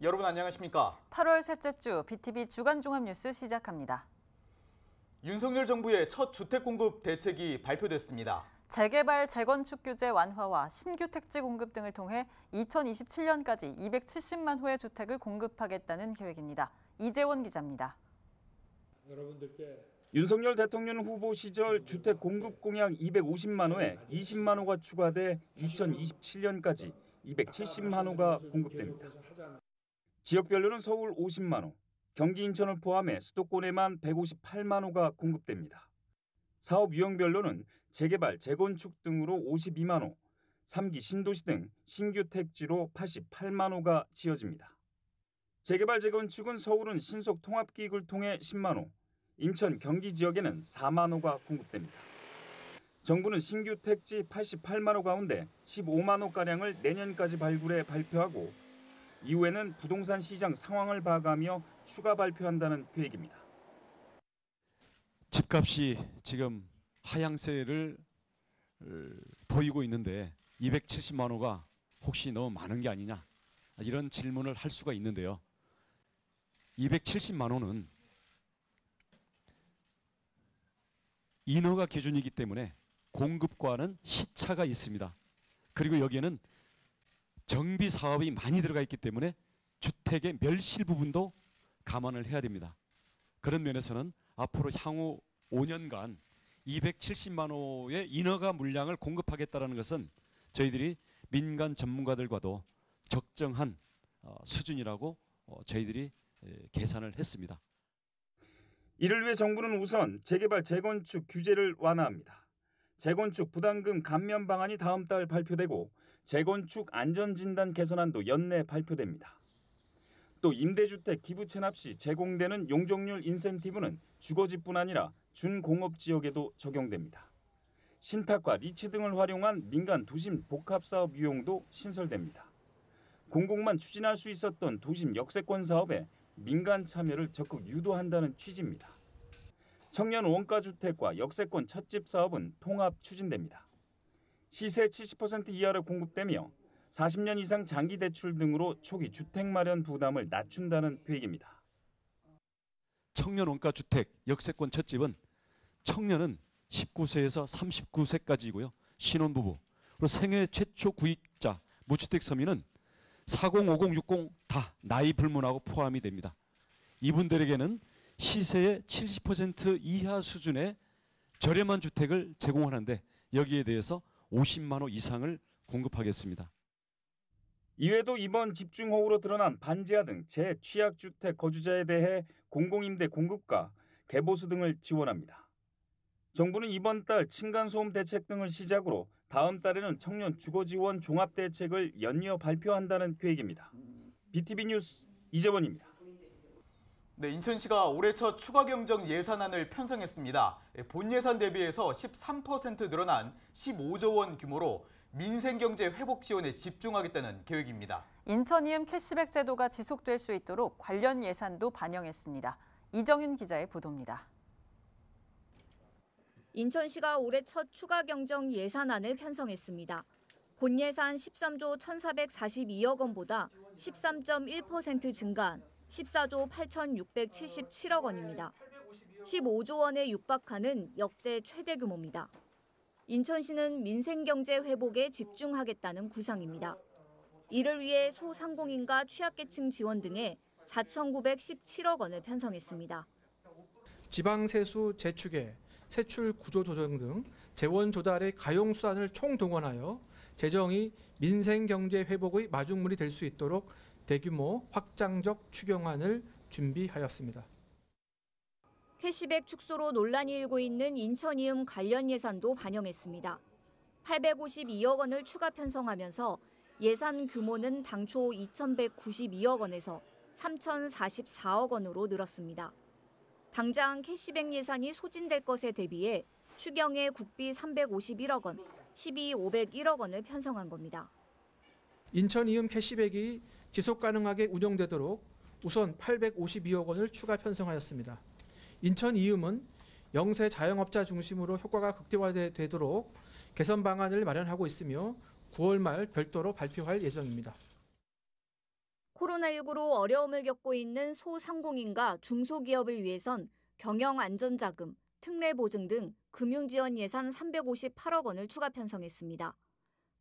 여러분 안녕하십니까? 8월 셋째 주 BTV 주간 종합 뉴스 시작합니다. 윤석열 정부의 첫 주택 공급 대책이 발표됐습니다. 재개발, 재건축 규제 완화와 신규 택지 공급 등을 통해 2027년까지 270만 호의 주택을 공급하겠다는 계획입니다. 이재원 기자입니다. 윤석열 대통령 후보 시절 주택 공급 공약 250만 호에 20만 호가 추가돼 2027년까지 270만 호가 공급됩니다. 지역별로는 서울 50만 호, 경기 인천을 포함해 수도권에만 158만 호가 공급됩니다. 사업 유형별로는 재개발, 재건축 등으로 52만 호, 3기 신도시 등 신규 택지로 88만 호가 지어집니다. 재개발, 재건축은 서울은 신속 통합기획을 통해 10만 호, 인천, 경기 지역에는 4만 호가 공급됩니다. 정부는 신규 택지 88만 호 가운데 15만 호가량을 내년까지 발굴해 발표하고 이후에는 부동산 시장 상황을 봐가며 추가 발표한다는 계획입니다. 집값이 지금 하향세를 보이고 있는데 270만 호가 혹시 너무 많은 게 아니냐 이런 질문을 할 수가 있는데요. 270만 호는 인허가 기준이기 때문에 공급과는 시차가 있습니다. 그리고 여기에는 정비 사업이 많이 들어가 있기 때문에 주택의 멸실 부분도 감안을 해야 됩니다. 그런 면에서는 앞으로 향후 5년간 270만 호의 인허가 물량을 공급하겠다는 것은 저희들이 민간 전문가들과도 적정한 수준이라고 저희들이 계산을 했습니다. 이를 위해 정부는 우선 재개발, 재건축 규제를 완화합니다. 재건축 부담금 감면 방안이 다음 달 발표되고 재건축 안전진단 개선안도 연내 발표됩니다. 또 임대주택 기부 체납 시 제공되는 용적률 인센티브는 주거지뿐 아니라 준공업 지역에도 적용됩니다. 신탁과 리츠 등을 활용한 민간 도심 복합사업 유형도 신설됩니다. 공공만 추진할 수 있었던 도심 역세권 사업에 민간 참여를 적극 유도한다는 취지입니다. 청년 원가주택과 역세권 찻집 사업은 통합 추진됩니다. 시세 70% 이하로 공급되며 40년 이상 장기 대출 등으로 초기 주택 마련 부담을 낮춘다는 계획입니다. 청년 원가주택, 역세권 찻집은 청년은 19세에서 39세까지이고요. 신혼부부, 그리고 생애 최초 구입자, 무주택 서민은 40, 50, 60 다 나이 불문하고 포함이 됩니다. 이분들에게는 시세의 70% 이하 수준의 저렴한 주택을 제공하는데 여기에 대해서 50만 호 이상을 공급하겠습니다. 이외에도 이번 집중호우로 드러난 반지하 등 재취약주택 거주자에 대해 공공임대 공급과 개보수 등을 지원합니다. 정부는 이번 달 층간소음 대책 등을 시작으로 다음 달에는 청년 주거지원 종합대책을 연이어 발표한다는 계획입니다. BTV 뉴스 이재원입니다. 네, 인천시가 올해 첫 추가 경정 예산안을 편성했습니다. 본 예산 대비해서 13% 늘어난 15조 원 규모로 민생경제 회복 지원에 집중하겠다는 계획입니다. 인천이음 캐시백 제도가 지속될 수 있도록 관련 예산도 반영했습니다. 이정윤 기자의 보도입니다. 인천시가 올해 첫 추가 경정 예산안을 편성했습니다. 본 예산 13조 1,442억 원보다 13.1% 증가한 14조 8,677억 원입니다. 15조 원에 육박하는 역대 최대 규모입니다. 인천시는 민생경제 회복에 집중하겠다는 구상입니다. 이를 위해 소상공인과 취약계층 지원 등에 4,917억 원을 편성했습니다. 지방세수 재추계, 세출 구조 조정 등 재원 조달의 가용 수단을 총동원하여 재정이 민생경제 회복의 마중물이 될 수 있도록 대규모 확장적 추경안을 준비하였습니다. 캐시백 축소로 논란이 일고 있는 인천이음 관련 예산도 반영했습니다. 852억 원을 추가 편성하면서 예산 규모는 당초 2,192억 원에서 3,044억 원으로 늘었습니다. 당장 캐시백 예산이 소진될 것에 대비해 추경에 국비 351억 원, 시비 501억 원을 편성한 겁니다. 인천이음 캐시백이 지속 가능하게 운영되도록 우선 852억 원을 추가 편성하였습니다. 인천이음은 영세 자영업자 중심으로 효과가 극대화되도록 개선 방안을 마련하고 있으며 9월 말 별도로 발표할 예정입니다. 코로나19로 어려움을 겪고 있는 소상공인과 중소기업을 위해선 경영안전자금, 특례보증 등 금융지원 예산 358억 원을 추가 편성했습니다.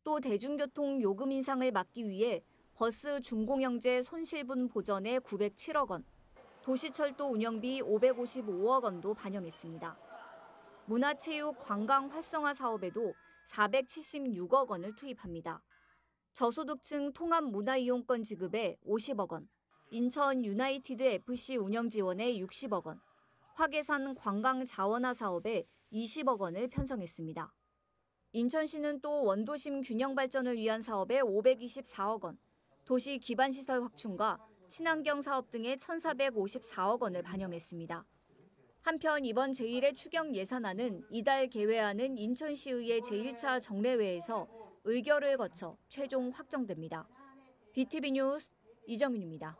또 대중교통 요금 인상을 막기 위해 버스 중공영제 손실분 보전에 907억 원, 도시철도 운영비 555억 원도 반영했습니다. 문화체육 관광 활성화 사업에도 476억 원을 투입합니다. 저소득층 통합 문화이용권 지급에 50억 원, 인천 유나이티드 FC 운영 지원에 60억 원, 화계산 관광 자원화 사업에 20억 원을 편성했습니다. 인천시는 또 원도심 균형 발전을 위한 사업에 524억 원, 도시 기반시설 확충과 친환경 사업 등에 1,454억 원을 반영했습니다. 한편 이번 제1회 추경 예산안은 이달 개회하는 인천시의회 제1차 정례회에서 의결을 거쳐 최종 확정됩니다. BTV 뉴스 이정윤입니다.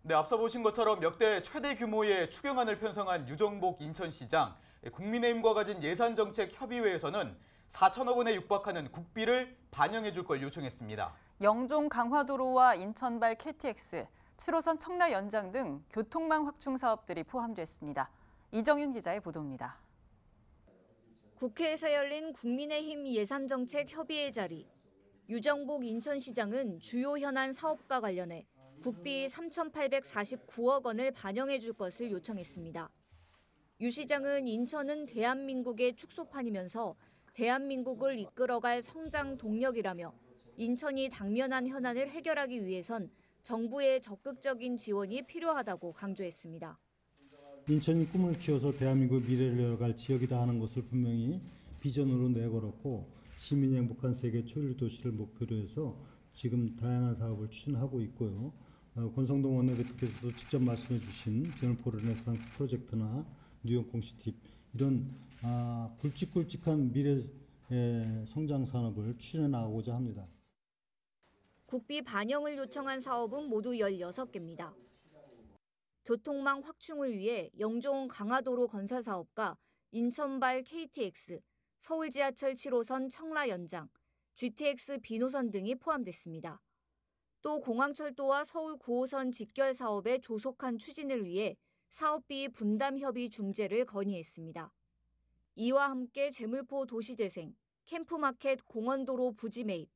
네, 앞서 보신 것처럼 역대 최대 규모의 추경안을 편성한 유정복 인천시장, 국민의힘과 가진 예산정책협의회에서는 4천억 원에 육박하는 국비를 반영해 줄 걸 요청했습니다. 영종 강화도로와 인천발 KTX, 7호선 청라 연장 등 교통망 확충 사업들이 포함됐습니다. 이정윤 기자의 보도입니다. 국회에서 열린 국민의힘 예산정책협의회 자리. 유정복 인천시장은 주요 현안 사업과 관련해 국비 3,849억 원을 반영해 줄 것을 요청했습니다. 유 시장은 인천은 대한민국의 축소판이면서 대한민국을 이끌어갈 성장 동력이라며 인천이 당면한 현안을 해결하기 위해선 정부의 적극적인 지원이 필요하다고 강조했습니다. 인천이 꿈을 키워서 대한민국 미래를 열어갈 지역이다 하는 것을 분명히 비전으로 내걸었고 시민이 행복한 세계 초일 도시를 목표로 해서 지금 다양한 사업을 추진하고 있고요. 권성동 원내대표께서도 직접 말씀해 주신 제너포 르네상스 프로젝트나 뉴욕 공시팁 이런 굵직굵직한 미래 성장 산업을 추진해 나가고자 합니다. 국비 반영을 요청한 사업은 모두 16개입니다. 교통망 확충을 위해 영종 강화도로 건설 사업과 인천발 KTX, 서울 지하철 7호선 청라 연장, GTX 비노선 등이 포함됐습니다. 또 공항철도와 서울 9호선 직결 사업의 조속한 추진을 위해 사업비 분담 협의 중재를 건의했습니다. 이와 함께 제물포 도시재생, 캠프마켓 공원도로 부지 매입,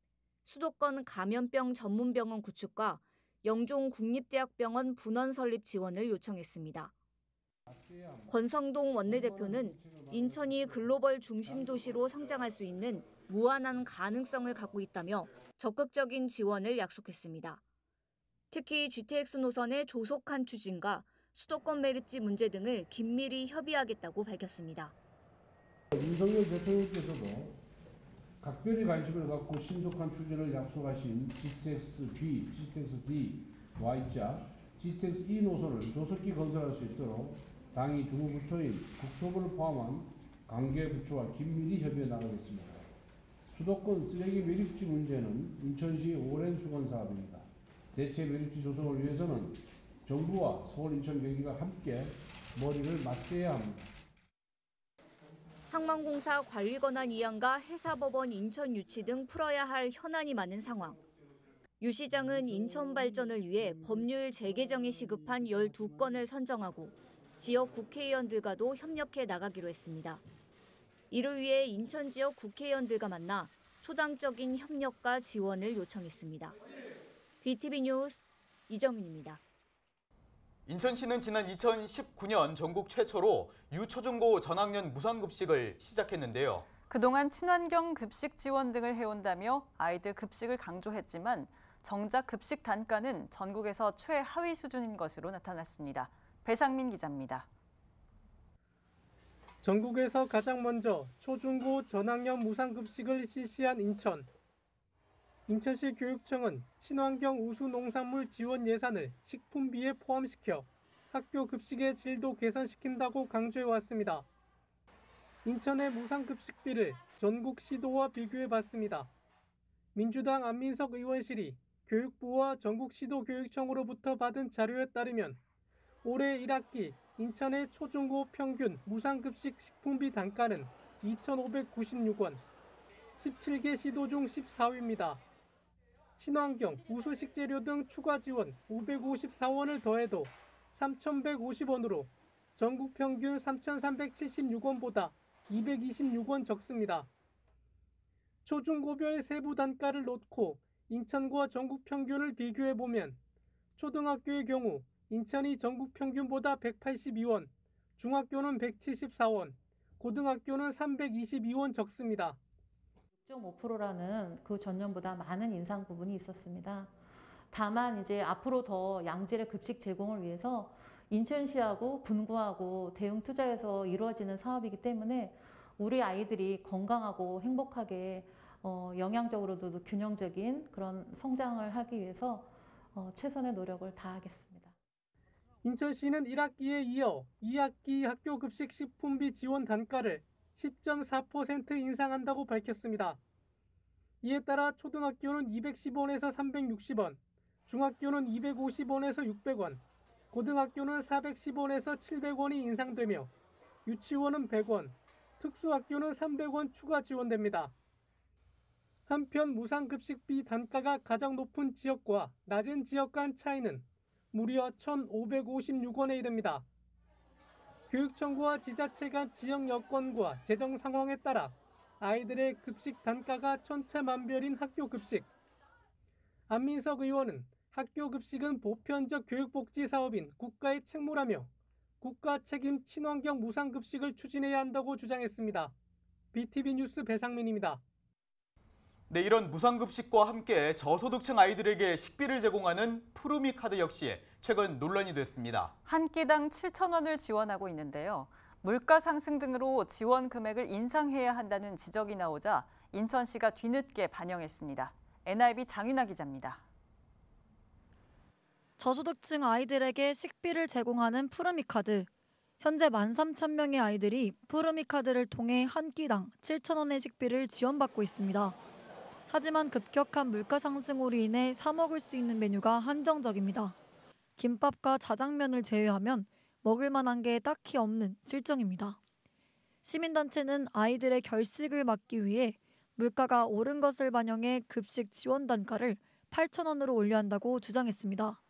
수도권 감염병 전문병원 구축과 영종 국립대학병원 분원 설립 지원을 요청했습니다. 권성동 원내대표는 인천이 글로벌 중심 도시로 성장할 수 있는 무한한 가능성을 갖고 있다며 적극적인 지원을 약속했습니다. 특히 GTX 노선의 조속한 추진과 수도권 매립지 문제 등을 긴밀히 협의하겠다고 밝혔습니다. 윤석열 대통령께서도 각별히 관심을 갖고 신속한 추진을 약속하신 GTX-B, GTX-D, Y자, GTX-E 노선을 조속히 건설할 수 있도록 당이 주무부처인 국토부를 포함한 관계부처와 긴밀히 협의해 나가겠습니다. 수도권 쓰레기 매립지 문제는 인천시 오랜 수건 사업입니다. 대체 매립지 조성을 위해서는 정부와 서울, 인천, 경기가 함께 머리를 맞대야 합니다. 항만공사 관리권한 이양과 해사법원 인천 유치 등 풀어야 할 현안이 많은 상황. 유 시장은 인천 발전을 위해 법률 재개정이 시급한 12건을 선정하고 지역 국회의원들과도 협력해 나가기로 했습니다. 이를 위해 인천 지역 국회의원들과 만나 초당적인 협력과 지원을 요청했습니다. BTV 뉴스 이정윤입니다. 인천시는 지난 2019년 전국 최초로 유초중고 전학년 무상급식을 시작했는데요. 그동안 친환경 급식 지원 등을 해온다며 아이들 급식을 강조했지만 정작 급식 단가는 전국에서 최하위 수준인 것으로 나타났습니다. 배상민 기자입니다. 전국에서 가장 먼저 초중고 전학년 무상급식을 실시한 인천. 인천시 교육청은 친환경 우수 농산물 지원 예산을 식품비에 포함시켜 학교 급식의 질도 개선시킨다고 강조해왔습니다. 인천의 무상급식비를 전국 시도와 비교해봤습니다. 민주당 안민석 의원실이 교육부와 전국시도교육청으로부터 받은 자료에 따르면 올해 1학기 인천의 초중고 평균 무상급식 식품비 단가는 2,596원, 17개 시도 중 14위입니다. 친환경, 우수식재료 등 추가 지원 554원을 더해도 3,150원으로 전국 평균 3,376원보다 226원 적습니다. 초중고별 세부 단가를 놓고 인천과 전국 평균을 비교해보면 초등학교의 경우 인천이 전국 평균보다 182원, 중학교는 174원, 고등학교는 322원 적습니다. 6.5%라는 그 전년보다 많은 인상 부분이 있었습니다. 다만 이제 앞으로 더 양질의 급식 제공을 위해서 인천시하고 분구하고 대응 투자해서 이루어지는 사업이기 때문에 우리 아이들이 건강하고 행복하게 영양적으로도 균형적인 그런 성장을 하기 위해서 최선의 노력을 다하겠습니다. 인천시는 1학기에 이어 2학기 학교 급식 식품비 지원 단가를 10.4% 인상한다고 밝혔습니다. 이에 따라 초등학교는 210원에서 360원, 중학교는 250원에서 600원, 고등학교는 410원에서 700원이 인상되며 유치원은 100원, 특수학교는 300원 추가 지원됩니다. 한편 무상급식비 단가가 가장 높은 지역과 낮은 지역 간 차이는 무려 1,556원에 이릅니다. 교육청과 지자체 간 지역 여건과 재정 상황에 따라 아이들의 급식 단가가 천차만별인 학교 급식. 안민석 의원은 학교 급식은 보편적 교육복지 사업인 국가의 책무라며 국가 책임 친환경 무상급식을 추진해야 한다고 주장했습니다. BTV 뉴스 배상민입니다. 네, 이런 무상급식과 함께 저소득층 아이들에게 식비를 제공하는 푸르미 카드 역시 최근 논란이 됐습니다. 한 끼당 7,000원을 지원하고 있는데요. 물가 상승 등으로 지원 금액을 인상해야 한다는 지적이 나오자 인천시가 뒤늦게 반영했습니다. NIB 장윤아 기자입니다. 저소득층 아이들에게 식비를 제공하는 푸르미 카드. 현재 13,000명의 아이들이 푸르미 카드를 통해 한 끼당 7,000원의 식비를 지원받고 있습니다. 하지만 급격한 물가 상승으로 인해 사 먹을 수 있는 메뉴가 한정적입니다. 김밥과 자장면을 제외하면 먹을 만한 게 딱히 없는 실정입니다. 시민단체는 아이들의 결식을 막기 위해 물가가 오른 것을 반영해 급식 지원 단가를 8,000원으로 올려야 한다고 주장했습니다.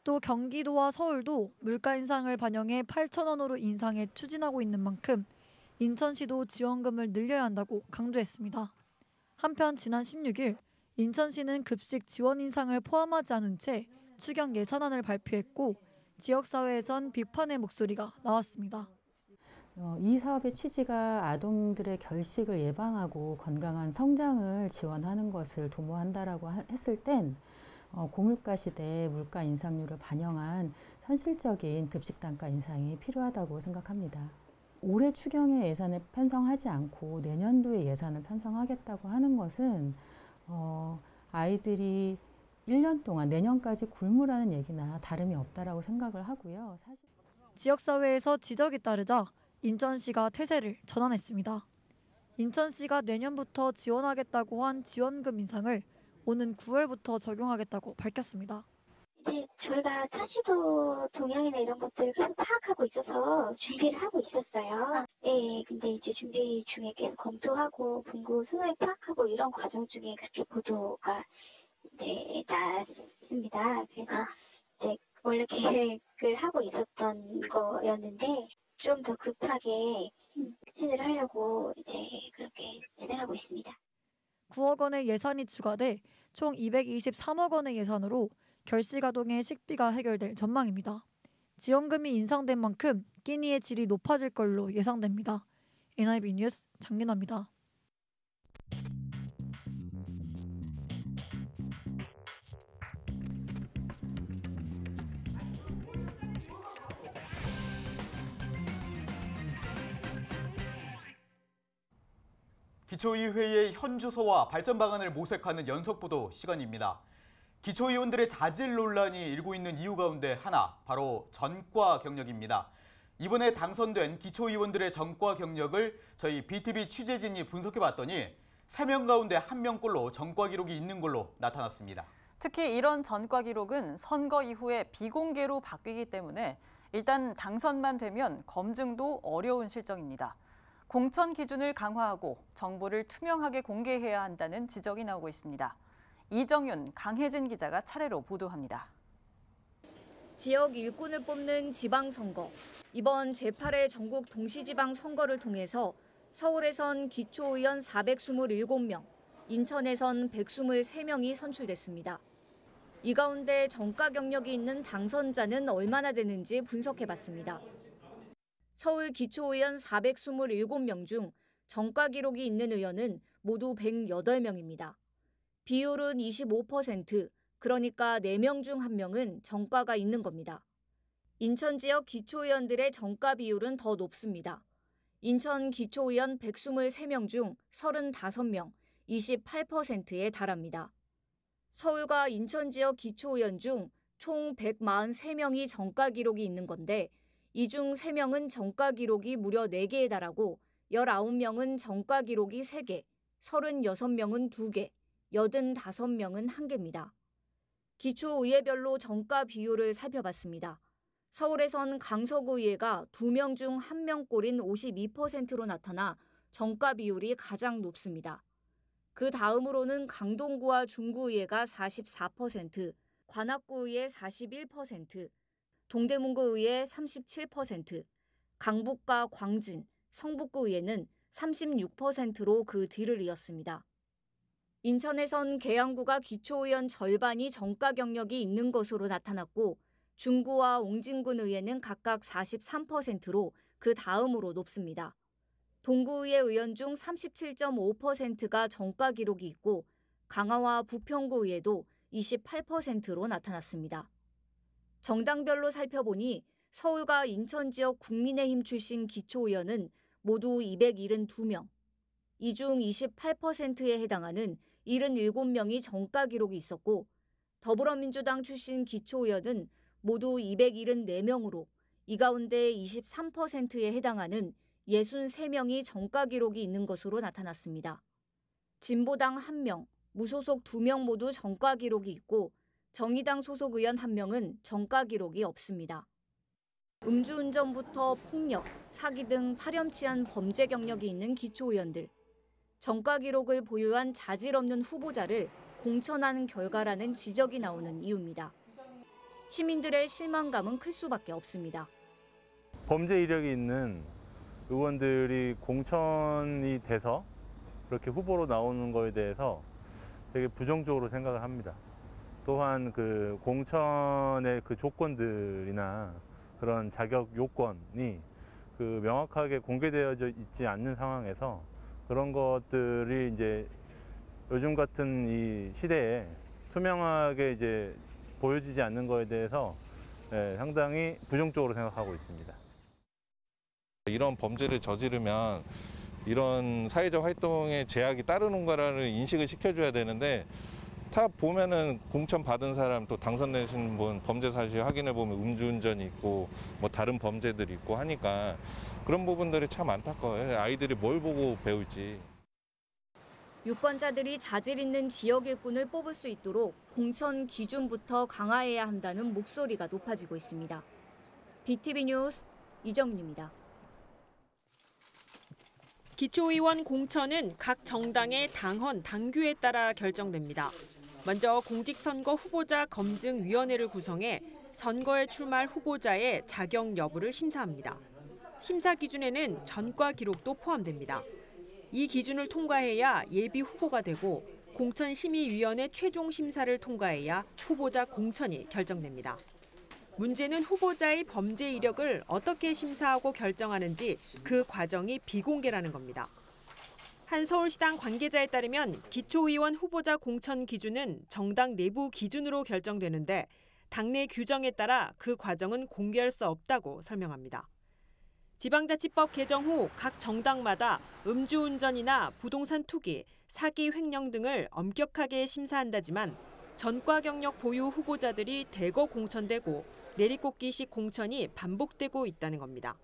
또 경기도와 서울도 물가 인상을 반영해 8,000원으로 인상해 추진하고 있는 만큼 인천시도 지원금을 늘려야 한다고 강조했습니다. 한편 지난 16일 인천시는 급식 지원 인상을 포함하지 않은 채 추경 예산안을 발표했고 지역사회에선 비판의 목소리가 나왔습니다. 이 사업의 취지가 아동들의 결식을 예방하고 건강한 성장을 지원하는 것을 도모한다라고 했을 땐 고물가 시대의 물가 인상률을 반영한 현실적인 급식 단가 인상이 필요하다고 생각합니다. 올해 추경의 예산을 편성하지 않고 내년도에 예산을 편성하겠다고 하는 것은 아이들이 1년 동안 내년까지 굶으라는 얘기나 다름이 없다라고 생각을 하고요. 사실 지역사회에서 지적이 따르자 인천시가 태세를 전환했습니다. 인천시가 내년부터 지원하겠다고 한 지원금 인상을 오는 9월부터 적용하겠다고 밝혔습니다. 이제 저희가 타시도 동향이나 이런 것들을 계속 파악하고 있어서 준비를 하고 있었어요. 네, 근데 이제 준비 중에 계속 검토하고 분구 수요일 파악하고 이런 과정 중에 그렇게 보도가 이제 났습니다. 그래서 이제 원래 계획을 하고 있었던 거였는데 좀 더 급하게 추진을 하려고 이제 그렇게 진행하고 있습니다. 9억 원의 예산이 추가돼 총 223억 원의 예산으로 결식 아동의 식비가 해결될 전망입니다. 지원금이 인상된 만큼 끼니의 질이 높아질 걸로 예상됩니다. NIB 뉴스 장윤아입니다. 기초의회의 현주소와 발전 방안을 모색하는 연석보도 시간입니다. 기초의원들의 자질 논란이 일고 있는 이유 가운데 하나, 바로 전과 경력입니다. 이번에 당선된 기초의원들의 전과 경력을 저희 BTV 취재진이 분석해봤더니 3명 가운데 1명꼴로 전과 기록이 있는 걸로 나타났습니다. 특히 이런 전과 기록은 선거 이후에 비공개로 바뀌기 때문에 일단 당선만 되면 검증도 어려운 실정입니다. 공천 기준을 강화하고 정보를 투명하게 공개해야 한다는 지적이 나오고 있습니다. 이정윤, 강혜진 기자가 차례로 보도합니다. 지역 일꾼을 뽑는 지방선거. 이번 제8회 전국 동시지방선거를 통해서 서울에선 기초의원 427명, 인천에선 123명이 선출됐습니다. 이 가운데 정가 경력이 있는 당선자는 얼마나 되는지 분석해봤습니다. 서울 기초의원 427명 중 정가 기록이 있는 의원은 모두 108명입니다. 비율은 25%, 그러니까 4명 중 1명은 정가가 있는 겁니다. 인천 지역 기초의원들의 정가 비율은 더 높습니다. 인천 기초의원 123명 중 35명, 28%에 달합니다. 서울과 인천 지역 기초의원 중 총 143명이 정가 기록이 있는 건데 이 중 3명은 정가 기록이 무려 4개에 달하고 19명은 정가 기록이 3개, 36명은 2개, 85명은 1개입니다. 기초의회별로 정가 비율을 살펴봤습니다. 서울에선 강서구의회가 2명 중 1명꼴인 52%로 나타나 정가 비율이 가장 높습니다. 그 다음으로는 강동구와 중구의회가 44%, 관악구의회 41%, 동대문구의회 37%, 강북과 광진, 성북구의회는 36%로 그 뒤를 이었습니다. 인천에선 계양구가 기초의원 절반이 정가 경력이 있는 것으로 나타났고 중구와 옹진군 의회는 각각 43%로 그 다음으로 높습니다. 동구의회 의원 중 37.5%가 정가 기록이 있고 강화와 부평구 의회도 28%로 나타났습니다. 정당별로 살펴보니 서울과 인천 지역 국민의힘 출신 기초의원은 모두 272명, 이 중 28%에 해당하는 77명이 정가 기록이 있었고 더불어민주당 출신 기초의원은 모두 274명으로 이 가운데 23%에 해당하는 63명이 정가 기록이 있는 것으로 나타났습니다. 진보당 1명, 무소속 2명 모두 정가 기록이 있고 정의당 소속 의원 1명은 정가 기록이 없습니다. 음주운전부터 폭력, 사기 등 파렴치한 범죄 경력이 있는 기초의원들. 정가 기록을 보유한 자질 없는 후보자를 공천하는 결과라는 지적이 나오는 이유입니다. 시민들의 실망감은 클 수밖에 없습니다. 범죄 이력이 있는 의원들이 공천이 돼서 그렇게 후보로 나오는 거에 대해서 되게 부정적으로 생각을 합니다. 또한 그 공천의 그 조건들이나 그런 자격 요건이 그 명확하게 공개되어져 있지 않는 상황에서 그런 것들이 이제 요즘 같은 이 시대에 투명하게 이제 보여지지 않는 거에 대해서 상당히 부정적으로 생각하고 있습니다. 이런 범죄를 저지르면 이런 사회적 활동에 제약이 따르는 거라는 인식을 시켜줘야 되는데 다 보면은 공천 받은 사람 또 당선되신 분 범죄 사실 확인해 보면 음주운전이 있고 뭐 다른 범죄들이 있고 하니까 그런 부분들이 참 안타까워요. 아이들이 뭘 보고 배울지. 유권자들이 자질 있는 지역 일꾼을 뽑을 수 있도록 공천 기준부터 강화해야 한다는 목소리가 높아지고 있습니다. BTV 뉴스 이정윤입니다. 기초의원 공천은 각 정당의 당헌, 당규에 따라 결정됩니다. 먼저 공직선거 후보자 검증위원회를 구성해 선거에 출마할 후보자의 자격 여부를 심사합니다. 심사 기준에는 전과 기록도 포함됩니다. 이 기준을 통과해야 예비 후보가 되고 공천심의위원회 최종 심사를 통과해야 후보자 공천이 결정됩니다. 문제는 후보자의 범죄 이력을 어떻게 심사하고 결정하는지 그 과정이 비공개라는 겁니다. 한 서울시당 관계자에 따르면 기초의원 후보자 공천 기준은 정당 내부 기준으로 결정되는데 당내 규정에 따라 그 과정은 공개할 수 없다고 설명합니다. 지방자치법 개정 후 각 정당마다 음주운전이나 부동산 투기, 사기 횡령 등을 엄격하게 심사한다지만 전과 경력 보유 후보자들이 대거 공천되고 내리꽂기식 공천이 반복되고 있다는 겁니다.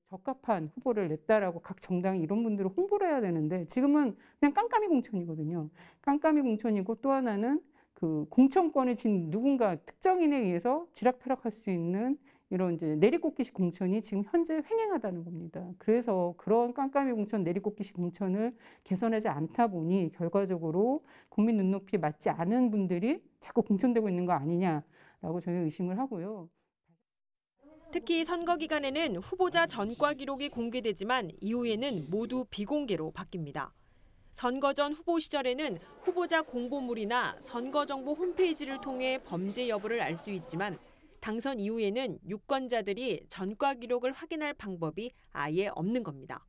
적합한 후보를 냈다라고 각 정당이 이런 분들을 홍보를 해야 되는데 지금은 그냥 깜깜이 공천이거든요. 깜깜이 공천이고 또 하나는 그 공천권을 진 누군가 특정인에 의해서 쥐락펴락할 수 있는 이런 이제 내리꽂기식 공천이 지금 현재 횡행하다는 겁니다. 그래서 그런 깜깜이 공천, 내리꽂기식 공천을 개선하지 않다 보니 결과적으로 국민 눈높이에 맞지 않은 분들이 자꾸 공천되고 있는 거 아니냐라고 저는 의심을 하고요. 특히 선거 기간에는 후보자 전과 기록이 공개되지만 이후에는 모두 비공개로 바뀝니다. 선거 전 후보 시절에는 후보자 공보물이나 선거정보 홈페이지를 통해 범죄 여부를 알 수 있지만 당선 이후에는 유권자들이 전과 기록을 확인할 방법이 아예 없는 겁니다.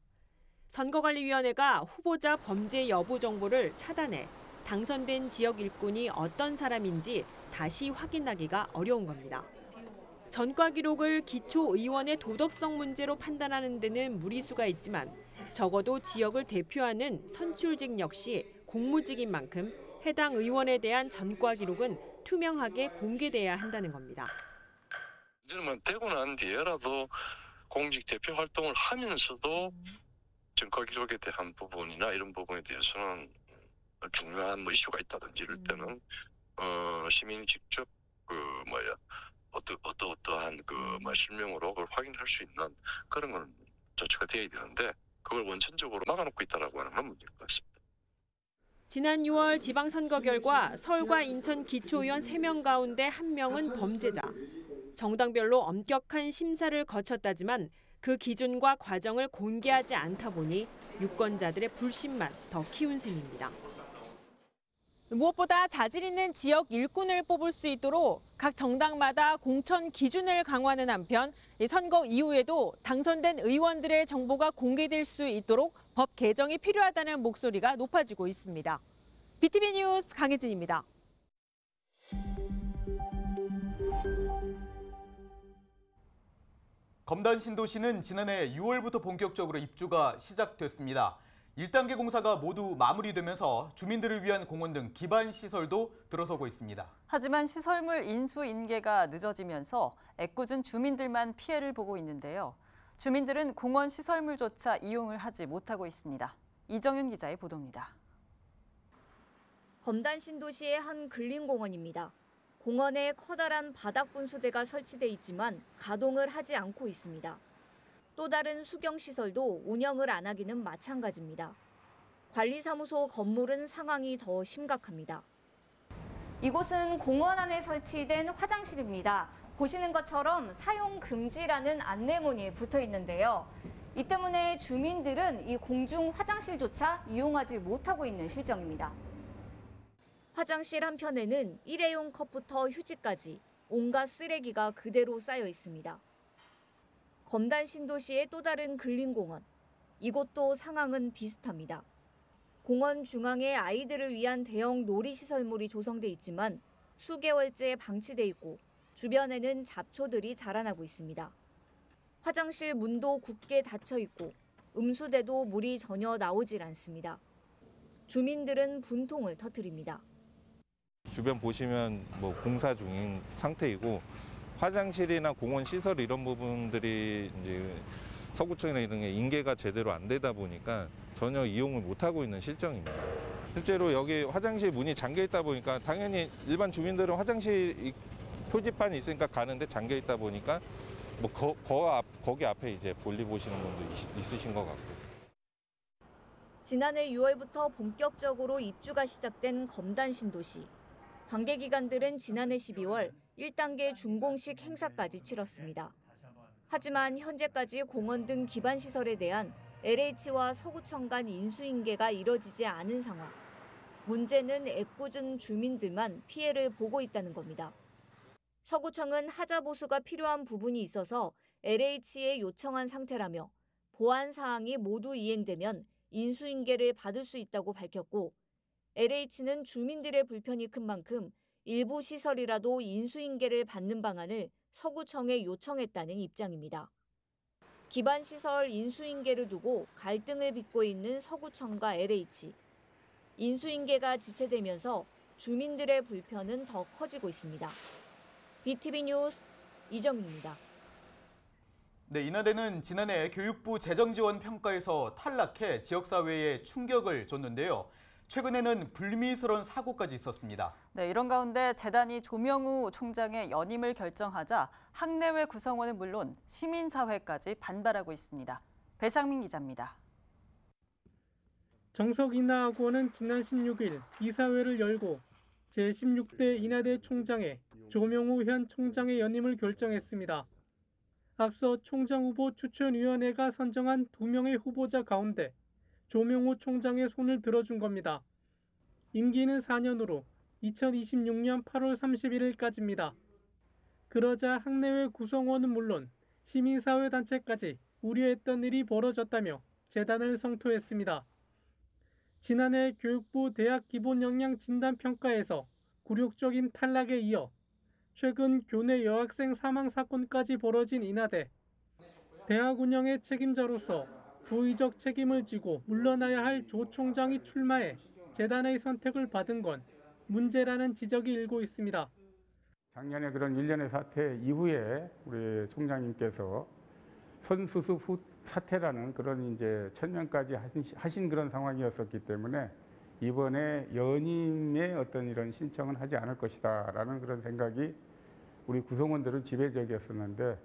선거관리위원회가 후보자 범죄 여부 정보를 차단해 당선된 지역 일꾼이 어떤 사람인지 다시 확인하기가 어려운 겁니다. 전과 기록을 기초의원의 도덕성 문제로 판단하는 데는 무리수가 있지만 적어도 지역을 대표하는 선출직 역시 공무직인 만큼 해당 의원에 대한 전과 기록은 투명하게 공개돼야 한다는 겁니다. 이제는 되고 난 뒤에라도 공직 대표 활동을 하면서도 전과 기록에 대한 부분이나 이런 부분에 대해서는 중요한 이슈가 있다든지 이럴 때는 시민이 직접 어떠한 실명으로 그걸 확인할 수 있는 그런 건 조치가 되어야 되는데 그걸 원천적으로 막아놓고 있다라고 하는 건 문제일 것 같습니다. 지난 6월 지방선거 결과 서울과 인천 기초의원 3명 가운데 1명은 범죄자. 정당별로 엄격한 심사를 거쳤다지만 그 기준과 과정을 공개하지 않다 보니 유권자들의 불신만 더 키운 셈입니다. 무엇보다 자질 있는 지역 일꾼을 뽑을 수 있도록 각 정당마다 공천 기준을 강화하는 한편 선거 이후에도 당선된 의원들의 정보가 공개될 수 있도록 법 개정이 필요하다는 목소리가 높아지고 있습니다. BTV 뉴스 강혜진입니다. 검단 신도시는 지난해 6월부터 본격적으로 입주가 시작됐습니다. 1단계 공사가 모두 마무리되면서 주민들을 위한 공원 등 기반 시설도 들어서고 있습니다. 하지만 시설물 인수인계가 늦어지면서 애꿎은 주민들만 피해를 보고 있는데요. 주민들은 공원 시설물조차 이용을 하지 못하고 있습니다. 이정윤 기자의 보도입니다. 검단 신도시의 한 근린공원입니다. 공원에 커다란 바닥 분수대가 설치돼 있지만 가동을 하지 않고 있습니다. 또 다른 수경시설도 운영을 안 하기는 마찬가지입니다. 관리사무소 건물은 상황이 더 심각합니다. 이곳은 공원 안에 설치된 화장실입니다. 보시는 것처럼 사용 금지라는 안내문이 붙어 있는데요. 이 때문에 주민들은 이 공중 화장실조차 이용하지 못하고 있는 실정입니다. 화장실 한편에는 일회용 컵부터 휴지까지 온갖 쓰레기가 그대로 쌓여 있습니다. 검단 신도시의 또 다른 근린공원. 이곳도 상황은 비슷합니다. 공원 중앙에 아이들을 위한 대형 놀이시설물이 조성돼 있지만 수개월째 방치돼 있고 주변에는 잡초들이 자라나고 있습니다. 화장실 문도 굳게 닫혀 있고 음수대도 물이 전혀 나오질 않습니다. 주민들은 분통을 터뜨립니다. 주변 보시면 공사 중인 상태이고 화장실이나 공원 시설 이런 부분들이 이제 서구청이나 이런 게 인계가 제대로 안 되다 보니까 전혀 이용을 못 하고 있는 실정입니다. 실제로 여기 화장실 문이 잠겨 있다 보니까 당연히 일반 주민들은 화장실 표지판이 있으니까 가는데 잠겨 있다 보니까 거기 앞에 이제 볼일 보시는 분도 있으신 것 같고. 지난해 6월부터 본격적으로 입주가 시작된 검단 신도시. 관계기관들은 지난해 12월 1단계 준공식 행사까지 치렀습니다. 하지만 현재까지 공원 등 기반시설에 대한 LH와 서구청 간 인수인계가 이뤄지지 않은 상황. 문제는 애꿎은 주민들만 피해를 보고 있다는 겁니다. 서구청은 하자 보수가 필요한 부분이 있어서 LH에 요청한 상태라며 보안 사항이 모두 이행되면 인수인계를 받을 수 있다고 밝혔고 LH는 주민들의 불편이 큰 만큼 일부 시설이라도 인수인계를 받는 방안을 서구청에 요청했다는 입장입니다. 기반시설 인수인계를 두고 갈등을 빚고 있는 서구청과 LH. 인수인계가 지체되면서 주민들의 불편은 더 커지고 있습니다. BTV 뉴스 이정윤입니다. 네, 인하대는 지난해 교육부 재정지원 평가에서 탈락해 지역사회에 충격을 줬는데요. 최근에는 불미스러운 사고까지 있었습니다. 네, 이런 가운데 재단이 조명우 총장의 연임을 결정하자 학내외 구성원은 물론 시민사회까지 반발하고 있습니다. 배상민 기자입니다. 정석인하학원은 지난 16일 이사회를 열고 제16대 인하대 총장에 조명우 현 총장의 연임을 결정했습니다. 앞서 총장 후보 추천위원회가 선정한 2명의 후보자 가운데 조명우 총장의 손을 들어준 겁니다. 임기는 4년으로 2026년 8월 31일까지입니다. 그러자 학내외 구성원은 물론 시민사회단체까지 우려했던 일이 벌어졌다며 재단을 성토했습니다. 지난해 교육부 대학 기본역량진단평가에서 굴욕적인 탈락에 이어 최근 교내 여학생 사망 사건까지 벌어진 인하대. 대학 운영의 책임자로서 도의적 책임을 지고 물러나야 할 조 총장이 출마해 재단의 선택을 받은 건 문제라는 지적이 일고 있습니다. 작년에 그런 일련의 사태 이후에 우리 총장님께서 선수습 후 사태라는 그런 이제 천명까지 하신 그런 상황이었었기 때문에 이번에 연임의 어떤 이런 신청은 하지 않을 것이다라는 그런 생각이 우리 구성원들은 지배적이었었는데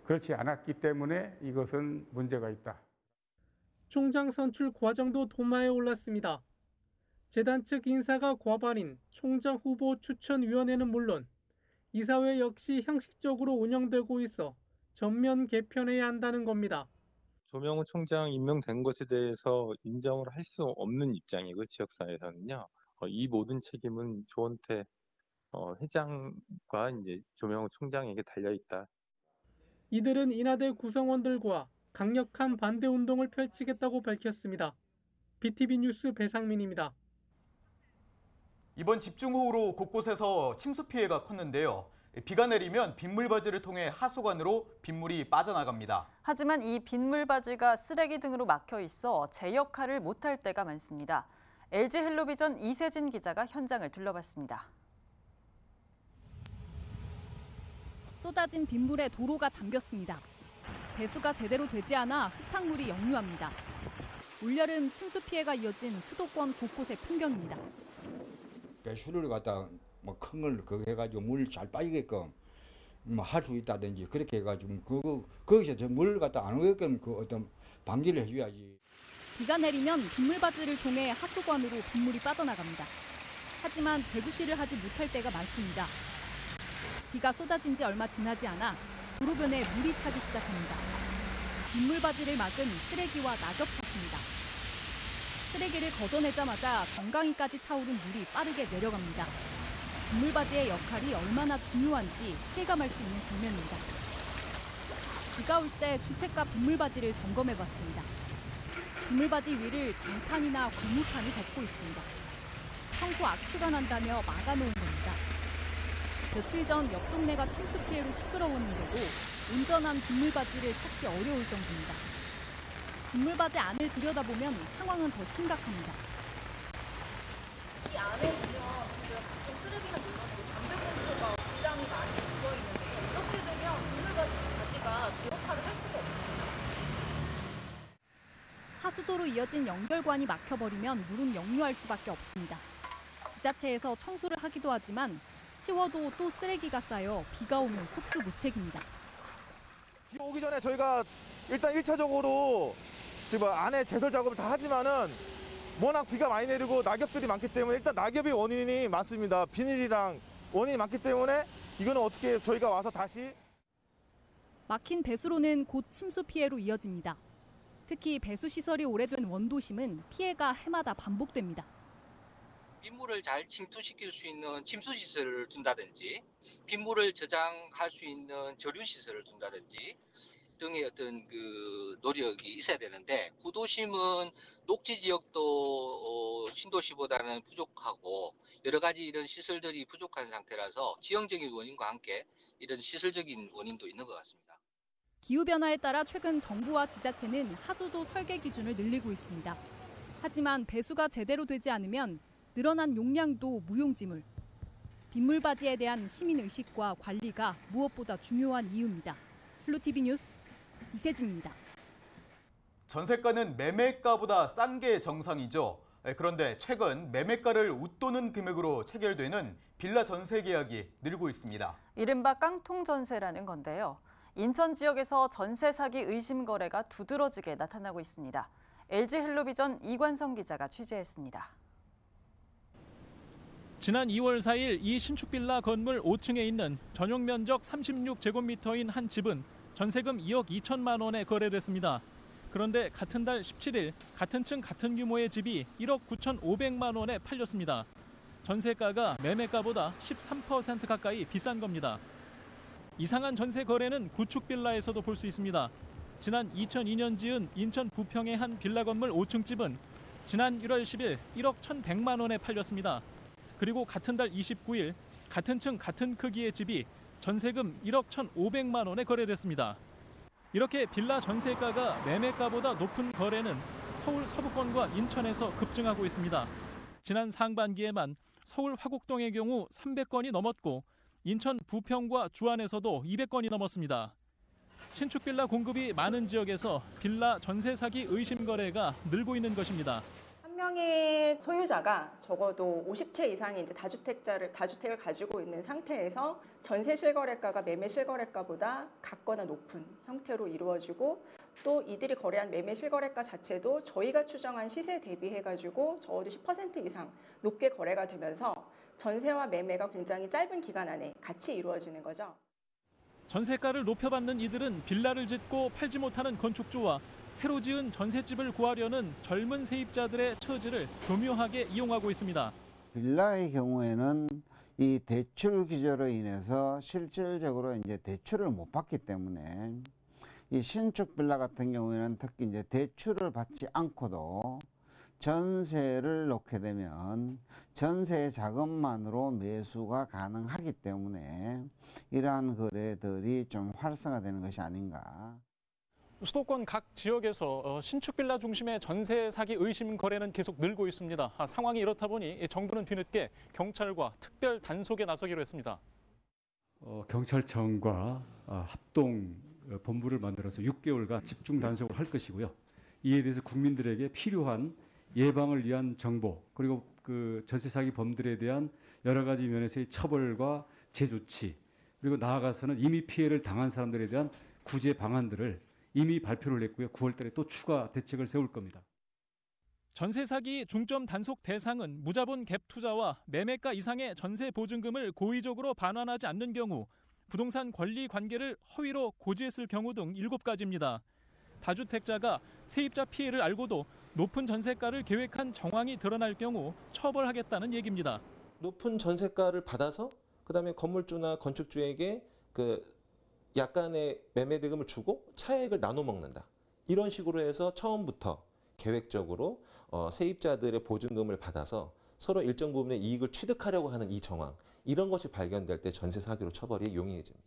그렇지 않았기 때문에 이것은 문제가 있다. 총장 선출 과정도 도마에 올랐습니다. 재단 측 인사가 과반인 총장 후보 추천위원회는 물론 이사회 역시 형식적으로 운영되고 있어 전면 개편해야 한다는 겁니다. 조명우 총장 임명된 것에 대해서 인정을 할 수 없는 입장이고 지역사회에서는요. 이 모든 책임은 조원태 회장과 이제 조명우 총장에게 달려 있다. 이들은 인하대 구성원들과 강력한 반대 운동을 펼치겠다고 밝혔습니다. BTV 뉴스 배상민입니다. 이번 집중호우로 곳곳에서 침수 피해가 컸는데요. 비가 내리면 빗물바지를 통해 하수관으로 빗물이 빠져나갑니다. 하지만 이 빗물바지가 쓰레기 등으로 막혀 있어 제 역할을 못할 때가 많습니다. LG 헬로비전 이세진 기자가 현장을 둘러봤습니다. 쏟아진 빗물에 도로가 잠겼습니다. 배수가 제대로 되지 않아 흙탕물이 역류합니다. 올여름 침수 피해가 이어진 수도권 곳곳의 풍경입니다. 배수를 갖다 뭐 큰 걸 그거 해가지고 물 잘 빠지게끔 뭐 할 수 있다든지 그렇게 해가지고 거기서 물 갖다 안 오게끔 그 어떤 방지를 해줘야지. 비가 내리면 빗물바지를 통해 하수관으로 빗물이 빠져나갑니다. 하지만 재구시를 하지 못할 때가 많습니다. 비가 쏟아진 지 얼마 지나지 않아 도로변에 물이 차기 시작합니다. 빗물바지를 막은 쓰레기와 낙엽밭입니다. 쓰레기를 걷어내자마자 정강이까지 차오른 물이 빠르게 내려갑니다. 빗물바지의 역할이 얼마나 중요한지 실감할 수 있는 장면입니다. 비가 올 때 주택가 빗물바지를 점검해봤습니다. 빗물바지 위를 장판이나 고무판이 덮고 있습니다. 평소 악취가 난다며 막아놓은 겁니다. 며칠 전 옆 동네가 침수 피해로 시끄러웠는데도 온전한 빗물바지를 찾기 어려울 정도입니다. 빗물바지 안을 들여다보면 상황은 더 심각합니다. 이 안에 보면 지금 쓰레기가 늘어나고 담배꽁초가 굉장히 많이 들어있는데 이렇게 되면 빗물바지가 제 역할을 할 수가 없습니다. 하수도로 이어진 연결관이 막혀버리면 물은 역류할 수밖에 없습니다. 지자체에서 청소를 하기도 하지만 치워도 또 쓰레기가 쌓여 비가 오면 속수무책입니다. 비 오기 전에 저희가 일단 1차적으로 지금 안에 제설 작업을 다 하지만은 워낙 비가 많이 내리고 낙엽들이 많기 때문에 일단 낙엽이 원인이 많습니다. 비닐이랑 원인이 많기 때문에 이거는 어떻게 저희가 와서 다시 막힌 배수로는 곧 침수 피해로 이어집니다. 특히 배수 시설이 오래된 원도심은 피해가 해마다 반복됩니다. 빗물을 잘 침투시킬 수 있는 침수 시설을 둔다든지 빗물을 저장할 수 있는 저류 시설을 둔다든지 등의 어떤 그 노력이 있어야 되는데 구도심은 녹지 지역도 신도시보다는 부족하고 여러 가지 이런 시설들이 부족한 상태라서 지형적인 원인과 함께 이런 시설적인 원인도 있는 것 같습니다. 기후변화에 따라 최근 정부와 지자체는 하수도 설계 기준을 늘리고 있습니다. 하지만 배수가 제대로 되지 않으면 늘어난 용량도 무용지물. 빗물바지에 대한 시민의식과 관리가 무엇보다 중요한 이유입니다. 플루TV 뉴스 이세진입니다. 전세가는 매매가보다 싼 게 정상이죠. 그런데 최근 매매가를 웃도는 금액으로 체결되는 빌라 전세 계약이 늘고 있습니다. 이른바 깡통 전세라는 건데요. 인천 지역에서 전세 사기 의심 거래가 두드러지게 나타나고 있습니다. LG 헬로비전 이관성 기자가 취재했습니다. 지난 2월 4일 이 신축 빌라 건물 5층에 있는 전용 면적 36제곱미터인 한 집은 전세금 2억 2천만 원에 거래됐습니다. 그런데 같은 달 17일 같은 층 같은 규모의 집이 1억 9,500만 원에 팔렸습니다. 전세가가 매매가보다 13% 가까이 비싼 겁니다. 이상한 전세 거래는 구축 빌라에서도 볼 수 있습니다. 지난 2002년 지은 인천 부평의 한 빌라 건물 5층 집은 지난 1월 10일 1억 1,100만 원에 팔렸습니다. 그리고 같은 달 29일 같은 층 같은 크기의 집이 전세금 1억 1,500만 원에 거래됐습니다. 이렇게 빌라 전세가가 매매가보다 높은 거래는 서울 서부권과 인천에서 급증하고 있습니다. 지난 상반기에만 서울 화곡동의 경우 300건이 넘었고 인천 부평과 주안에서도 200건이 넘었습니다. 신축 빌라 공급이 많은 지역에서 빌라 전세 사기 의심 거래가 늘고 있는 것입니다. 한 명의 소유자가 적어도 50채 이상의 다주택을 가지고 있는 상태에서 전세 실거래가가 매매 실거래가보다 같거나 높은 형태로 이루어지고 또 이들이 거래한 매매 실거래가 자체도 저희가 추정한 시세 대비해가지고 적어도 10% 이상 높게 거래가 되면서 전세와 매매가 굉장히 짧은 기간 안에 같이 이루어지는 거죠. 전세가를 높여받는 이들은 빌라를 짓고 팔지 못하는 건축주와 새로 지은 전셋집을 구하려는 젊은 세입자들의 처지를 교묘하게 이용하고 있습니다. 빌라의 경우에는 이 대출 기저로 인해서 실질적으로 이제 대출을 못 받기 때문에 이 신축 빌라 같은 경우에는 특히 이제 대출을 받지 않고도 전세를 놓게 되면 전세 자금만으로 매수가 가능하기 때문에 이러한 거래들이 좀 활성화되는 것이 아닌가. 수도권 각 지역에서 신축 빌라 중심의 전세 사기 의심 거래는 계속 늘고 있습니다. 상황이 이렇다 보니 정부는 뒤늦게 경찰과 특별 단속에 나서기로 했습니다. 경찰청과 합동 본부를 만들어서 6개월간 집중 단속을 할 것이고요. 이에 대해서 국민들에게 필요한 예방을 위한 정보 그리고 그 전세 사기 범들에 대한 여러 가지 면에서의 처벌과 재조치 그리고 나아가서는 이미 피해를 당한 사람들에 대한 구제 방안들을 이미 발표를 했고요. 9월 달에 또 추가 대책을 세울 겁니다. 전세 사기 중점 단속 대상은 무자본 갭 투자와 매매가 이상의 전세 보증금을 고의적으로 반환하지 않는 경우, 부동산 권리 관계를 허위로 고지했을 경우 등 7가지입니다. 다주택자가 세입자 피해를 알고도 높은 전세가를 계획한 정황이 드러날 경우 처벌하겠다는 얘기입니다. 높은 전세가를 받아서 그다음에 건물주나 건축주에게 약간의 매매 대금을 주고 차액을 나눠 먹는다. 이런 식으로 해서 처음부터 계획적으로 세입자들의 보증금을 받아서 서로 일정 부분의 이익을 취득하려고 하는 이 정황, 이런 것이 발견될 때 전세 사기로 처벌이 용이해집니다.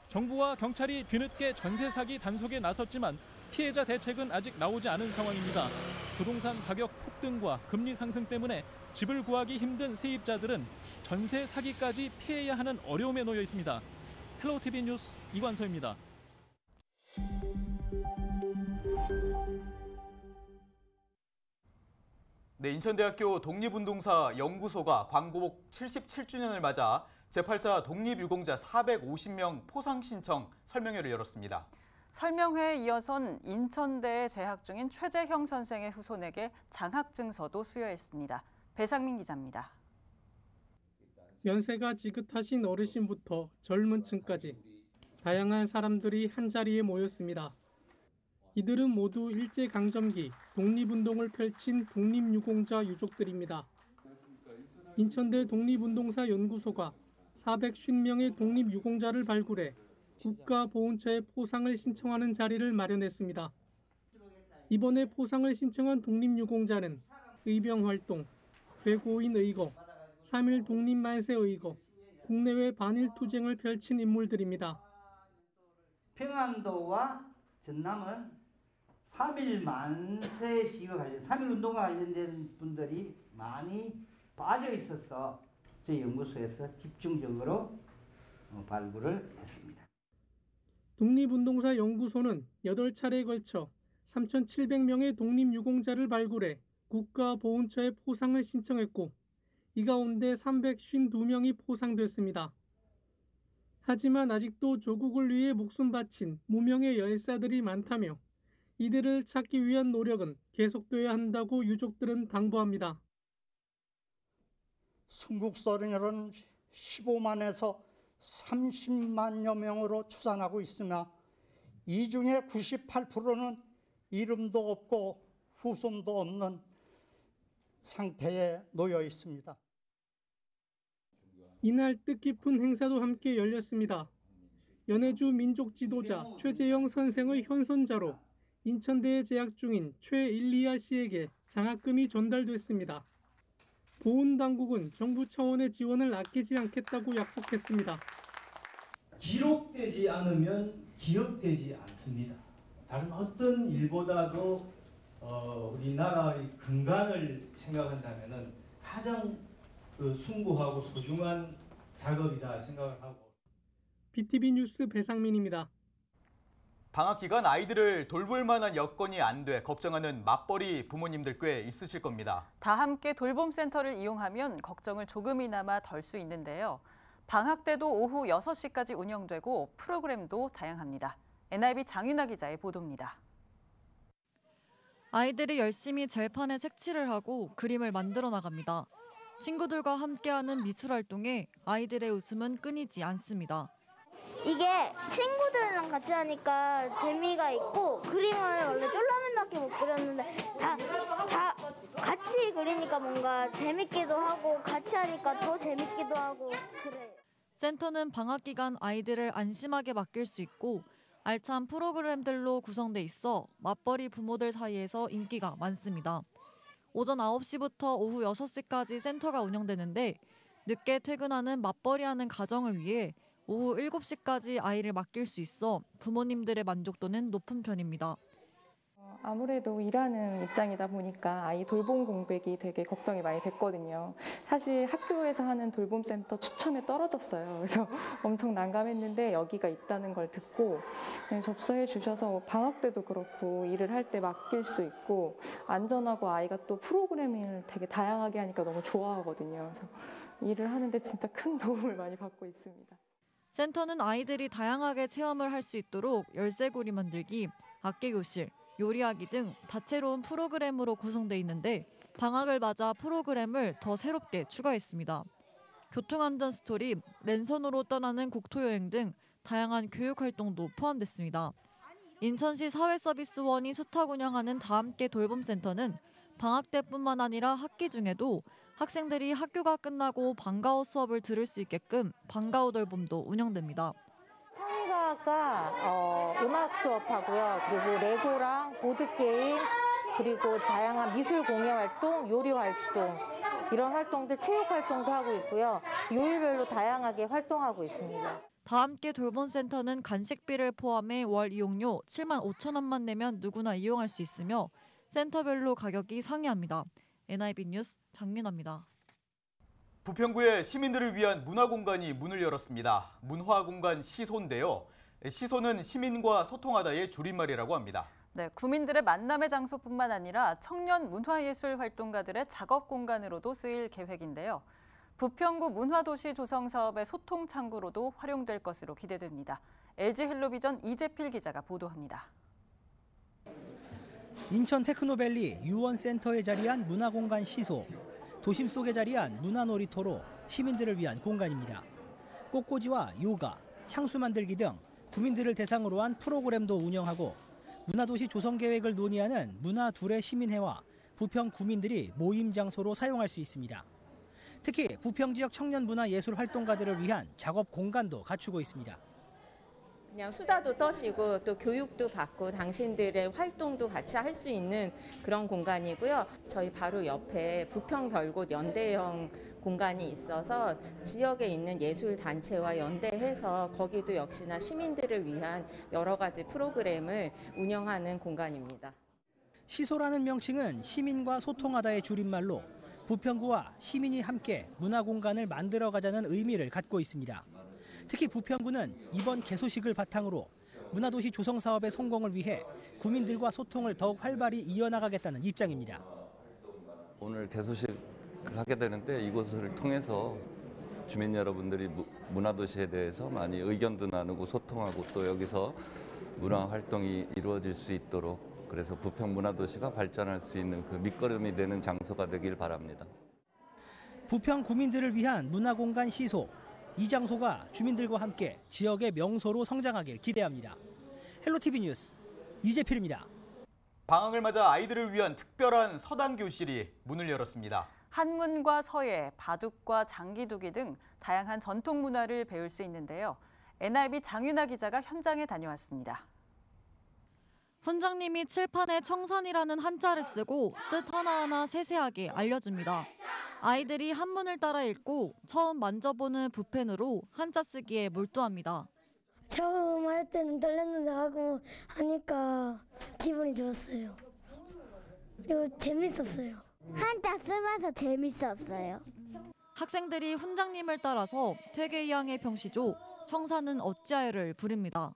정부와 경찰이 뒤늦게 전세 사기 단속에 나섰지만 피해자 대책은 아직 나오지 않은 상황입니다. 부동산 가격 폭등과 금리 상승 때문에 집을 구하기 힘든 세입자들은 전세 사기까지 피해야 하는 어려움에 놓여 있습니다. 헬로티비 뉴스 이관서입니다. 네, 인천대학교 독립운동사 연구소가 광고복 77주년을 맞아 제8차 독립유공자 450명 포상 신청 설명회를 열었습니다. 설명회에 이어선 인천대에 재학 중인 최재형 선생의 후손에게 장학증서도 수여했습니다. 배상민 기자입니다. 연세가 지긋하신 어르신부터 젊은 층까지 다양한 사람들이 한자리에 모였습니다. 이들은 모두 일제강점기 독립운동을 펼친 독립유공자 유족들입니다. 인천대 독립운동사 연구소가 450명의 독립유공자를 발굴해 국가보훈처에 포상을 신청하는 자리를 마련했습니다. 이번에 포상을 신청한 독립유공자는 의병활동, 괴고인 의거, 3.1 독립만세 의거, 국내외 반일투쟁을 펼친 인물들입니다. 평안도와 전남은 3.1 만세 시위와 관련, 3.1 운동과 관련된 분들이 많이 빠져 있어서 저희 연구소에서 집중적으로 발굴을 했습니다. 독립운동사 연구소는 8차례에 걸쳐 3,700명의 독립유공자를 발굴해 국가보훈처에 포상을 신청했고 이 가운데 352명이 포상됐습니다. 하지만 아직도 조국을 위해 목숨 바친 무명의 열사들이 많다며 이들을 찾기 위한 노력은 계속돼야 한다고 유족들은 당부합니다. 순국선열은 15만에서 30만여 명으로 추산하고 있으나 이 중에 98%는 이름도 없고 후손도 없는 상태에 놓여 있습니다. 이날 뜻깊은 행사도 함께 열렸습니다. 연해주 민족 지도자 최재형 선생의 현손자로 인천대에 재학 중인 최일리아 씨에게 장학금이 전달됐습니다. 보훈당국은 정부 차원의 지원을 아끼지 않겠다고 약속했습니다. 기록되지 않으면 기억되지 않습니다. 다른 어떤 일보다도 우리나라의 근간을 생각한다면 가장 숭고하고 소중한 작업이다 생각을 하고. BTV 뉴스 배상민입니다. 방학 기간 아이들을 돌볼 만한 여건이 안 돼 걱정하는 맞벌이 부모님들 꽤 있으실 겁니다. 다 함께 돌봄센터를 이용하면 걱정을 조금이나마 덜 수 있는데요. 방학 때도 오후 6시까지 운영되고 프로그램도 다양합니다. NIB 장윤아 기자의 보도입니다. 아이들이 열심히 젤판에 색칠을 하고 그림을 만들어 나갑니다. 친구들과 함께하는 미술 활동에 아이들의 웃음은 끊이지 않습니다. 이게 친구들이랑 같이 하니까 재미가 있고 그림을 원래 쫄라맨밖에 못 그렸는데 다 같이 그리니까 뭔가 재밌기도 하고 같이 하니까 더 재밌기도 하고 그래요. 센터는 방학 기간 아이들을 안심하게 맡길 수 있고 알찬 프로그램들로 구성돼 있어 맞벌이 부모들 사이에서 인기가 많습니다. 오전 9시부터 오후 6시까지 센터가 운영되는데 늦게 퇴근하는 맞벌이하는 가정을 위해 오후 7시까지 아이를 맡길 수 있어 부모님들의 만족도는 높은 편입니다. 아무래도 일하는 입장이다 보니까 아이 돌봄 공백이 되게 걱정이 많이 됐거든요. 사실 학교에서 하는 돌봄센터 추첨에 떨어졌어요. 그래서 엄청 난감했는데 여기가 있다는 걸 듣고 접수해 주셔서 방학 때도 그렇고 일을 할 때 맡길 수 있고 안전하고 아이가 또 프로그램을 되게 다양하게 하니까 너무 좋아하거든요. 그래서 일을 하는데 진짜 큰 도움을 많이 받고 있습니다. 센터는 아이들이 다양하게 체험을 할 수 있도록 열쇠고리 만들기, 악기교실, 요리하기 등 다채로운 프로그램으로 구성돼 있는데 방학을 맞아 프로그램을 더 새롭게 추가했습니다. 교통안전 스토리, 랜선으로 떠나는 국토여행 등 다양한 교육활동도 포함됐습니다. 인천시 사회서비스원이 수탁 운영하는 다함께 돌봄센터는 방학 때뿐만 아니라 학기 중에도 학생들이 학교가 끝나고 방과후 수업을 들을 수 있게끔 방과후 돌봄도 운영됩니다. 성의과가 음악 수업하고요. 그리고 레고랑 보드게임, 그리고 다양한 미술 공예 활동, 요리 활동, 이런 활동들, 체육 활동도 하고 있고요. 요일별로 다양하게 활동하고 있습니다. 다함께 돌봄센터는 간식비를 포함해 월 이용료 7만 5천 원만 내면 누구나 이용할 수 있으며 센터별로 가격이 상이합니다. NIB 뉴스 장윤아입니다. 부평구에 시민들을 위한 문화공간이 문을 열었습니다. 문화공간 시소인데요. 시소는 시민과 소통하다의 줄임말이라고 합니다. 네, 구민들의 만남의 장소뿐만 아니라 청년 문화예술 활동가들의 작업 공간으로도 쓰일 계획인데요. 부평구 문화도시 조성 사업의 소통 창구로도 활용될 것으로 기대됩니다. LG 헬로비전 이재필 기자가 보도합니다. 인천 테크노밸리 유원센터에 자리한 문화공간 시소. 도심 속에 자리한 문화놀이터로 시민들을 위한 공간입니다. 꽃꽂이와 요가, 향수 만들기 등 구민들을 대상으로 한 프로그램도 운영하고 문화도시 조성 계획을 논의하는 문화둘의 시민회와 부평 구민들이 모임 장소로 사용할 수 있습니다. 특히 부평 지역 청년 문화예술 활동가들을 위한 작업 공간도 갖추고 있습니다. 그냥 수다도 떠시고 또 교육도 받고 당신들의 활동도 같이 할 수 있는 그런 공간이고요. 저희 바로 옆에 부평별곳 연대형 공간이 있어서 지역에 있는 예술단체와 연대해서 거기도 역시나 시민들을 위한 여러 가지 프로그램을 운영하는 공간입니다. 시소라는 명칭은 시민과 소통하다의 줄임말로 부평구와 시민이 함께 문화공간을 만들어가자는 의미를 갖고 있습니다. 특히 부평구는 이번 개소식을 바탕으로 문화도시 조성 사업의 성공을 위해 구민들과 소통을 더욱 활발히 이어나가겠다는 입장입니다. 오늘 개소식을 하게 되는데 이곳을 통해서 주민 여러분들이 문화도시에 대해서 많이 의견도 나누고 소통하고 또 여기서 문화 활동이 이루어질 수 있도록 그래서 부평 문화도시가 발전할 수 있는 그 밑거름이 되는 장소가 되길 바랍니다. 부평 구민들을 위한 문화공간 시소. 이 장소가 주민들과 함께 지역의 명소로 성장하길 기대합니다. 헬로티비 뉴스 유재필입니다. 방학을 맞아 아이들을 위한 특별한 서당 교실이 문을 열었습니다. 한문과 서예, 바둑과 장기두기 등 다양한 전통 문화를 배울 수 있는데요. NIB 장윤아 기자가 현장에 다녀왔습니다. 훈장님이 칠판에 청산이라는 한자를 쓰고 뜻 하나하나 세세하게 알려줍니다. 아이들이 한문을 따라 읽고 처음 만져보는 붓펜으로 한자 쓰기에 몰두합니다. 처음 할 때는 떨렸는데 하고 하니까 기분이 좋았어요. 그리고 재밌었어요. 한자 쓰면서 재밌었어요. 학생들이 훈장님을 따라서 퇴계이항의 평시조 청산은 어찌하여를 부릅니다.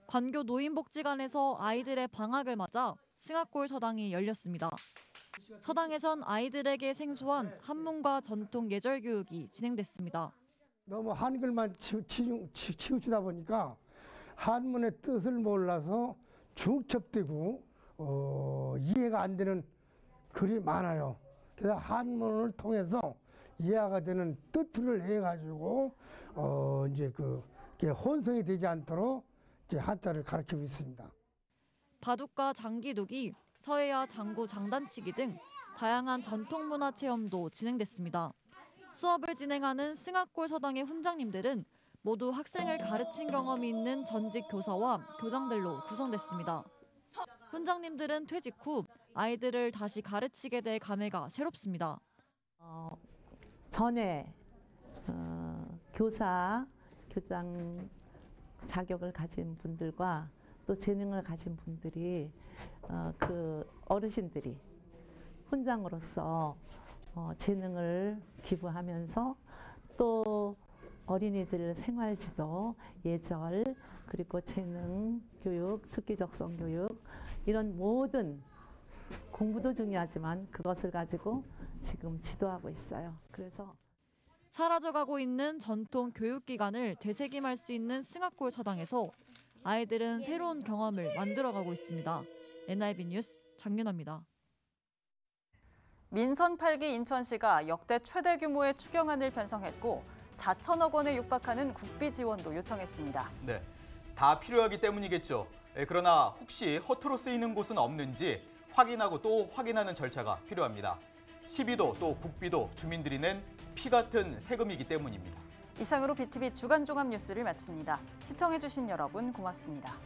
관교 노인복지관에서 아이들의 방학을 맞아 승합골 서당이 열렸습니다. 서당에선 아이들에게 생소한 한문과 전통 예절 교육이 진행됐습니다. 너무 한글만 치우치다 보니까 한문의 뜻을 몰라서 중첩되고 이해가 안 되는 글이 많아요. 그래서 한문을 통해서 이해가 되는 뜻풀이를 해가지고 이제 그게 혼선이 되지 않도록 이제 한자를 가르치고 있습니다. 바둑과 장기두기, 서예와 장구, 장단치기 등 다양한 전통 문화 체험도 진행됐습니다. 수업을 진행하는 승합골 서당의 훈장님들은 모두 학생을 가르친 경험이 있는 전직 교사와 교장들로 구성됐습니다. 훈장님들은 퇴직 후 아이들을 다시 가르치게 될 감회가 새롭습니다. 전에 교사, 교장 자격을 가진 분들과 또 재능을 가진 분들이 그 어르신들이 훈장으로서 재능을 기부하면서 또 어린이들 생활지도, 예절, 그리고 재능 교육, 특기 적성 교육 이런 모든 공부도 중요하지만 그것을 가지고 지금 지도하고 있어요. 그래서 사라져가고 있는 전통 교육기관을 되새김할 수 있는 승합골 서당에서 아이들은 새로운 경험을 만들어가고 있습니다. NIB 뉴스 장윤아입니다. 민선 8기 인천시가 역대 최대 규모의 추경안을 편성했고 4천억 원에 육박하는 국비 지원도 요청했습니다. 네, 다 필요하기 때문이겠죠. 그러나 혹시 허투루 쓰이는 곳은 없는지 확인하고 또 확인하는 절차가 필요합니다. 시비도 또 국비도 주민들이 낸 피 같은 세금이기 때문입니다. 이상으로 BTV 주간 종합 뉴스를 마칩니다. 시청해주신 여러분 고맙습니다.